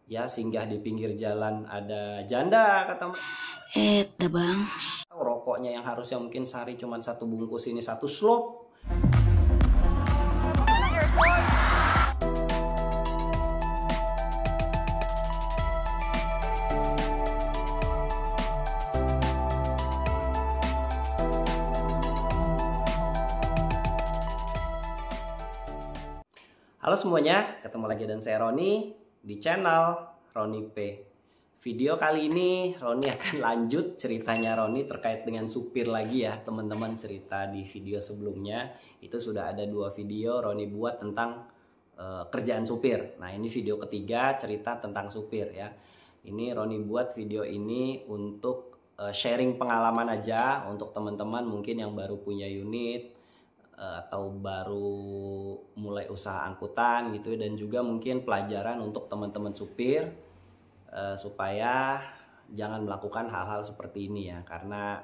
Ya, singgah di pinggir jalan ada janda kata Dah bang. rokoknya yang harusnya mungkin sehari cuma satu bungkus ini satu slop. Halo semuanya, ketemu lagi dengan saya Roni di channel Roni P. Video kali ini Roni akan lanjut ceritanya Roni terkait dengan supir lagi ya teman-teman. Cerita di video sebelumnya itu sudah ada 2 video Roni buat tentang kerjaan supir. Nah ini video ketiga cerita tentang supir ya. Ini Roni buat video ini untuk sharing pengalaman aja untuk teman-teman mungkin yang baru punya unit atau baru mulai usaha angkutan gitu, dan juga mungkin pelajaran untuk teman-teman supir supaya jangan melakukan hal-hal seperti ini ya, karena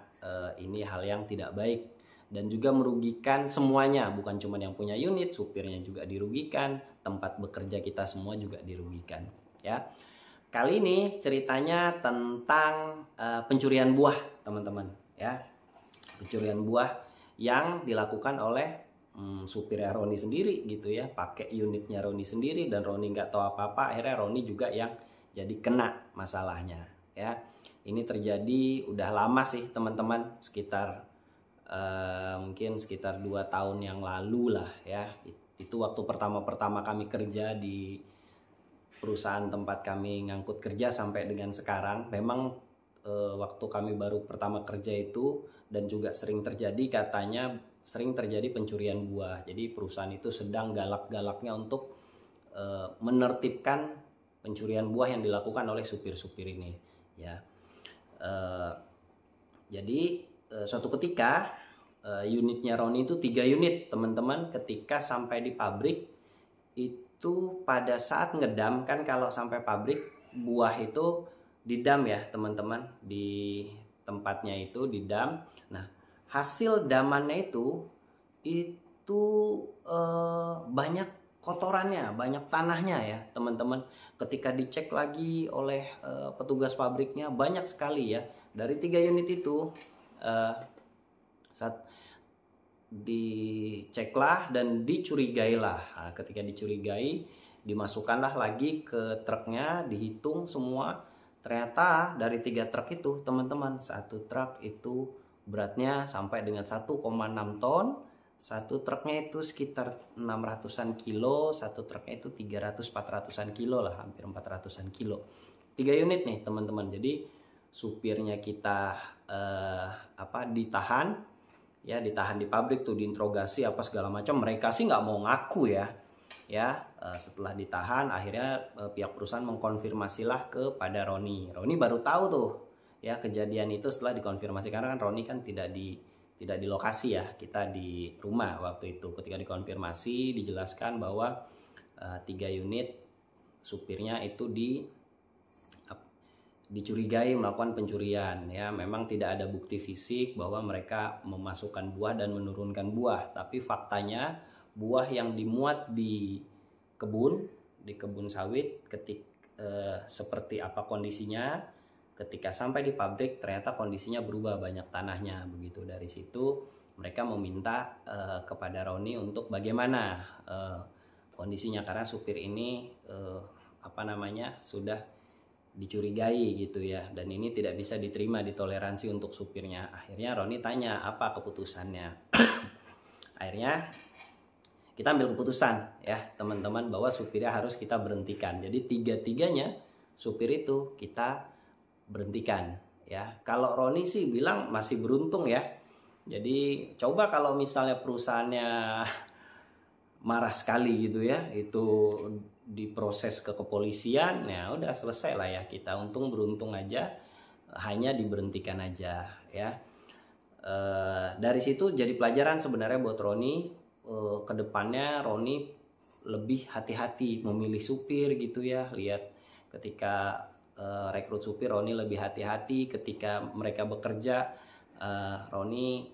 ini hal yang tidak baik dan juga merugikan semuanya, bukan cuma yang punya unit, supirnya juga dirugikan, tempat bekerja kita semua juga dirugikan ya. Kali ini ceritanya tentang pencurian buah teman-teman ya. Pencurian buah yang dilakukan oleh supirnya Roni sendiri gitu ya, pakai unitnya Roni sendiri, dan Roni nggak tahu apa-apa, akhirnya Roni juga yang jadi kena masalahnya ya. Ini terjadi udah lama sih teman-teman, sekitar mungkin sekitar 2 tahun yang lalu lah ya. Itu waktu pertama kami kerja di perusahaan tempat kami ngangkut kerja sampai dengan sekarang. Memang waktu kami baru pertama kerja itu, dan juga sering terjadi, katanya sering terjadi pencurian buah. Jadi perusahaan itu sedang galak-galaknya untuk menertibkan pencurian buah yang dilakukan oleh supir-supir ini ya. Jadi suatu ketika unitnya Roni itu 3 unit teman-teman, ketika sampai di pabrik itu pada saat ngedam kan, kalau sampai pabrik buah itu didam ya teman-teman, di tempatnya itu didam. Nah hasil damannya itu banyak kotorannya, banyak tanahnya ya teman-teman. Ketika dicek lagi oleh petugas pabriknya, banyak sekali ya, dari 3 unit itu saat diceklah dan dicurigailah. Nah, ketika dicurigai, dimasukkanlah lagi ke truknya, dihitung semua. Ternyata dari 3 truk itu teman-teman, 1 truk itu beratnya sampai dengan 1,6 ton. 1 truknya itu sekitar 600-an kilo, 1 truknya itu 300-400-an kilo lah, hampir 400-an kilo. 3 unit nih teman-teman. Jadi supirnya kita ditahan ya, ditahan di pabrik tuh, diinterogasi apa segala macam. Mereka sih nggak mau ngaku ya. Setelah ditahan akhirnya pihak perusahaan mengkonfirmasilah kepada Roni. Roni baru tahu tuh ya kejadian itu setelah dikonfirmasi, karena kan Roni kan tidak di lokasi ya, kita di rumah waktu itu. Ketika dikonfirmasi dijelaskan bahwa 3 unit supirnya itu dicurigai melakukan pencurian ya. Memang tidak ada bukti fisik bahwa mereka memasukkan buah dan menurunkan buah, tapi faktanya buah yang dimuat di kebun sawit seperti apa kondisinya, ketika sampai di pabrik ternyata kondisinya berubah, banyak tanahnya begitu. Dari situ mereka meminta kepada Roni untuk bagaimana kondisinya, karena supir ini sudah dicurigai gitu ya, dan ini tidak bisa diterima, ditoleransi untuk supirnya. Akhirnya Roni tanya apa keputusannya. Akhirnya kita ambil keputusan ya teman-teman, bahwa supirnya harus kita berhentikan. Jadi 3-3-nya supir itu kita berhentikan ya. Kalau Roni sih bilang masih beruntung ya. Jadi coba kalau misalnya perusahaannya marah sekali gitu ya, itu diproses ke kepolisian, ya udah selesai lah ya kita. Untung beruntung aja, hanya diberhentikan aja ya. Dari situ jadi pelajaran sebenarnya buat Roni. Kedepannya Roni lebih hati-hati memilih supir gitu ya. Lihat ketika rekrut supir, Roni lebih hati-hati ketika mereka bekerja. Roni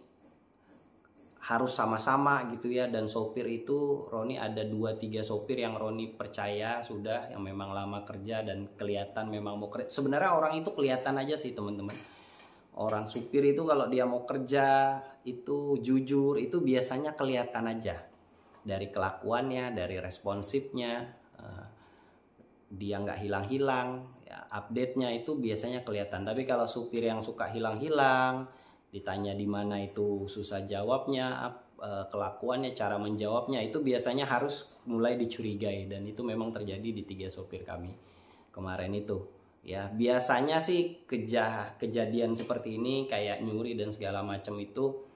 harus sama-sama gitu ya. Dan sopir itu Roni ada 2-3 sopir yang Roni percaya sudah, yang memang lama kerja dan kelihatan memang mau kerja. Sebenarnya orang itu kelihatan aja sih teman-teman. Orang supir itu kalau dia mau kerja itu jujur, itu biasanya kelihatan aja dari kelakuannya, dari responsifnya. Dia nggak hilang-hilang ya, update-nya itu biasanya kelihatan. Tapi kalau supir yang suka hilang-hilang, ditanya di mana itu susah jawabnya, kelakuannya, cara menjawabnya, itu biasanya harus mulai dicurigai. Dan itu memang terjadi di 3 sopir kami kemarin itu ya. Biasanya sih kejadian seperti ini kayak nyuri dan segala macam itu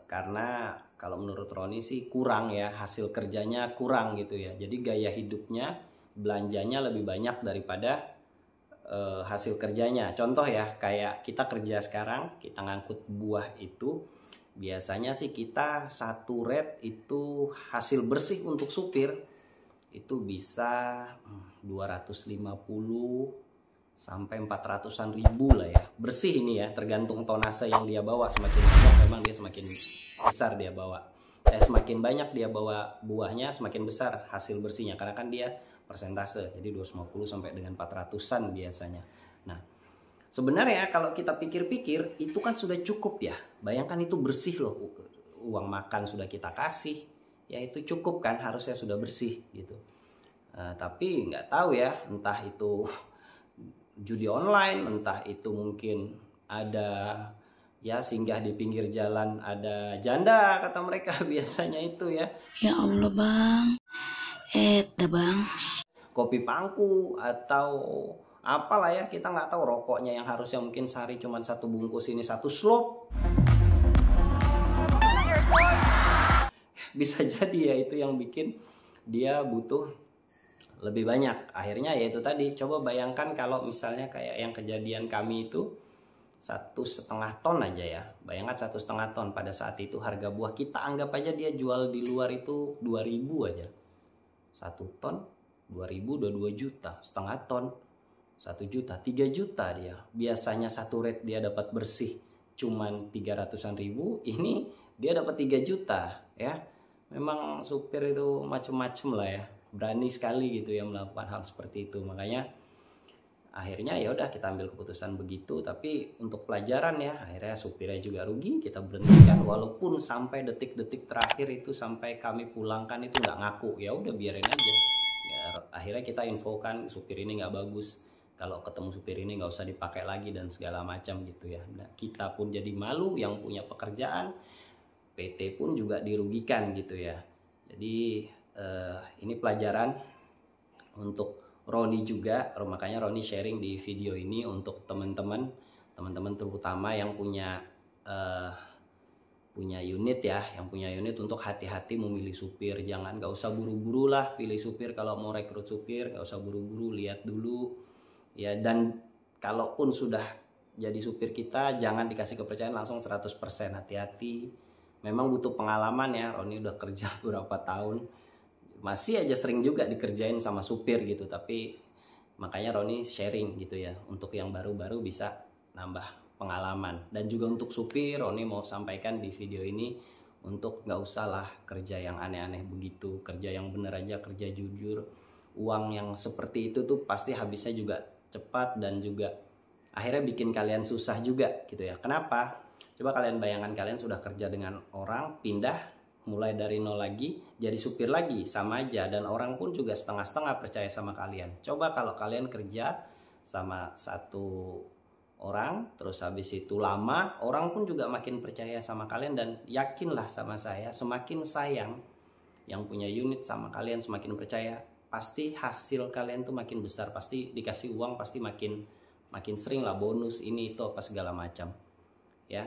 karena kalau menurut Roni sih kurang ya, hasil kerjanya kurang gitu ya. Jadi gaya hidupnya, belanjanya lebih banyak daripada hasil kerjanya. Contoh ya, kayak kita kerja sekarang, kita ngangkut buah itu, biasanya sih kita satu red itu hasil bersih untuk supir itu bisa 250 sampai 400-an ribu lah ya, bersih ini ya, tergantung tonase yang dia bawa. Semakin banyak memang dia semakin besar dia bawa, semakin banyak dia bawa buahnya semakin besar hasil bersihnya, karena kan dia persentase, jadi 250 sampai dengan 400-an biasanya. Nah sebenarnya kalau kita pikir-pikir itu kan sudah cukup ya. Bayangkan itu bersih loh, uang makan sudah kita kasih ya, itu cukup kan, harusnya sudah bersih gitu. Tapi nggak tahu ya, entah itu judi online, entah itu mungkin ada ya singgah di pinggir jalan, ada janda kata mereka biasanya itu ya. Ya Allah bang, dah bang. Kopi pangku atau apalah ya, kita nggak tahu. Rokoknya yang harusnya mungkin sehari cuma 1 bungkus, ini 1 slop. Bisa jadi ya itu yang bikin dia butuh lebih banyak. Akhirnya ya itu tadi, coba bayangkan kalau misalnya kayak yang kejadian kami itu 1,5 ton aja ya. Bayangkan 1,5 ton, pada saat itu harga buah kita anggap aja dia jual di luar itu 2.000 aja. 1 ton 2.000 udah 2 juta, setengah ton 1 juta, 3 juta dia. Biasanya satu red dia dapat bersih cuman 300-an ribu, ini dia dapat 3 juta ya. Memang supir itu macem-macem lah ya, berani sekali gitu ya melakukan hal seperti itu. Makanya akhirnya ya udah kita ambil keputusan begitu. Tapi untuk pelajaran ya, akhirnya supirnya juga rugi, kita berhentikan. Walaupun sampai detik-detik terakhir itu, sampai kami pulangkan itu nggak ngaku, ya udah biarin aja ya. Akhirnya kita infokan supir ini nggak bagus, kalau ketemu supir ini nggak usah dipakai lagi dan segala macam gitu ya. Nah, kita pun jadi malu yang punya pekerjaan, PT pun juga dirugikan gitu ya. Jadi ini pelajaran untuk Roni juga. Makanya Roni sharing di video ini untuk teman-teman terutama yang punya unit ya, yang punya unit, untuk hati-hati memilih supir. Nggak usah buru-buru lah pilih supir. Kalau mau rekrut supir nggak usah buru-buru, lihat dulu ya. Dan kalaupun sudah jadi supir kita, jangan dikasih kepercayaan langsung 100%. Hati-hati, memang butuh pengalaman ya. Roni udah kerja berapa tahun, masih aja sering juga dikerjain sama supir gitu. Tapi makanya Roni sharing gitu ya, untuk yang baru-baru bisa nambah pengalaman. Dan juga untuk supir, Roni mau sampaikan di video ini untuk nggak usah lah kerja yang aneh-aneh begitu. Kerja yang bener aja, kerja jujur. Uang yang seperti itu tuh pasti habisnya juga cepat dan juga akhirnya bikin kalian susah juga gitu ya. Kenapa? Coba kalian bayangkan, kalian sudah kerja dengan orang, pindah mulai dari nol lagi jadi supir lagi, sama aja. Dan orang pun juga setengah-setengah percaya sama kalian. Coba kalau kalian kerja sama satu orang, terus habis itu lama, orang pun juga makin percaya sama kalian. Dan yakinlah sama saya, semakin sayang yang punya unit sama kalian, semakin percaya, pasti hasil kalian tuh makin besar. Pasti dikasih uang, pasti makin sering lah, bonus ini itu apa segala macam ya.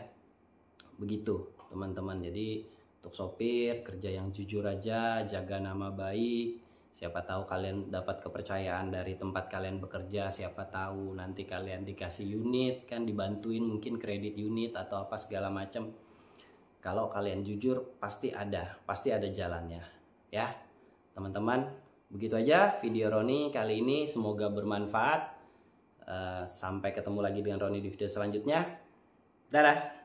Begitu teman-teman. Jadi untuk sopir, kerja yang jujur aja, jaga nama baik. Siapa tahu kalian dapat kepercayaan dari tempat kalian bekerja, siapa tahu nanti kalian dikasih unit kan, dibantuin mungkin kredit unit atau apa segala macam. Kalau kalian jujur pasti ada jalannya ya teman-teman. Begitu aja video Roni kali ini, semoga bermanfaat. Sampai ketemu lagi dengan Roni di video selanjutnya. Dadah.